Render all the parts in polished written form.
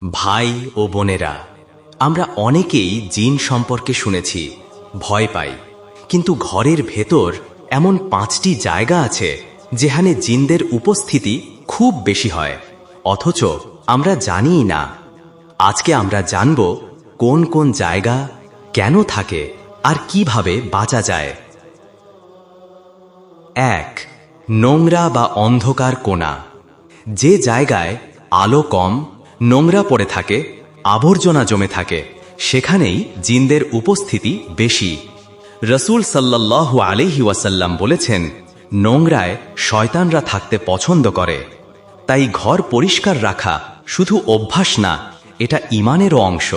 ভাই ও বোনেরা, আমরা অনেকেই জিন সম্পর্কে শুনেছি, ভয় পাই। কিন্তু ঘরের ভেতর এমন 5টি জায়গা আছে যেখানে জিনদের উপস্থিতি খুব বেশি হয়, অথচ আমরা জানিই না। আজকে আমরা জানব কোন কোন জায়গা, কেন থাকে আর কিভাবে বাঁচা যায়। 1. নোংরা বা অন্ধকার কোণা। যে জায়গায় আলো কম, নোংরা পড়ে থাকে, আবর্জনা জমে থাকে, সেখানেই জিনদের উপস্থিতি বেশি। রসূল সাল্লাল্লাহু আলাইহি ওয়াসাল্লাম বলেছেন, নোংরায় শয়তানরা থাকতে পছন্দ করে। তাই ঘর পরিষ্কার রাখা শুধু অভ্যাস না, এটা ঈমানেরও অংশ।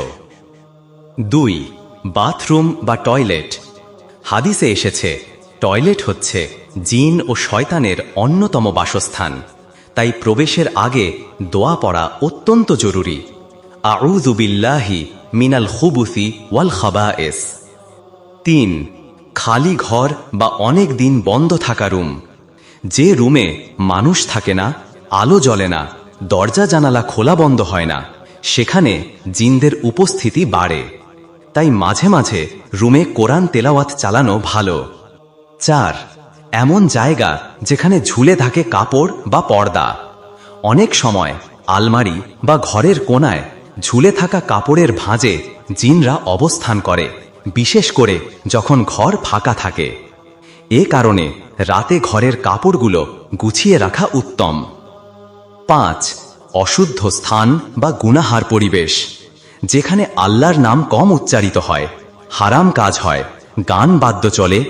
2. বাথরুম বা টয়লেট। হাদিসে এসেছে, টয়লেট হচ্ছে জিন ও শয়তানের অন্যতম বাসস্থান। তাই প্রবেশের আগে দোয়া পড়া অত্যন্ত জরুরি। আউযু বিল্লাহি মিনাল খুবুসি ওয়াল খাবায়েস। 3. খালি ঘর বা অনেক দিন বন্ধ থাকা রুম। যে রুমে মানুষ থাকে না, আলো জ্বলে না, দরজা জানালা খোলা বন্ধ হয় না, সেখানে জিনদের উপস্থিতি বাড়ে। তাই মাঝে মাঝে রুমে কোরআন তেলাওয়াত চালানো ভালো। 4. এমন জায়গা যেখানে ঝুলে থাকে কাপড় বা পর্দা। অনেক সময় আলমারি বা ঘরের কোণায় ঝুলে থাকা কাপড়ের ভাঁজে জিনরা অবস্থান করে, বিশেষ করে যখন ঘর ফাঁকা থাকে। এ কারণে রাতে ঘরের কাপড়গুলো গুছিয়ে রাখা উত্তম। 5. অশুদ্ধ স্থান বা গুনাহার পরিবেশ। যেখানে আল্লাহর নাম কম উচ্চারিত হয়, হারাম কাজ হয়, গান বাদ্য চলে,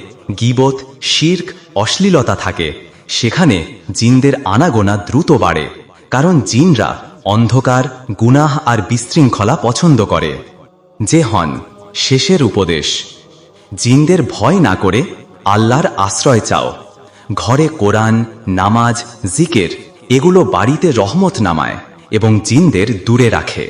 গীবত, শিরক, অশ্লীলতা থাকে, সেখানে জিনদের আনাগোনা দ্রুত বাড়ে। কারণ জিনরা অন্ধকার, গুনাহ আর বিশৃঙ্খলা পছন্দ করে। যে হন শেষের উপদেশ, জিনদের ভয় না করে আল্লাহর আশ্রয় চাও। ঘরে কোরআন, নামাজ, জিকির এগুলো বাড়িতে রহমত নামায় এবং জিনদের দূরে রাখে।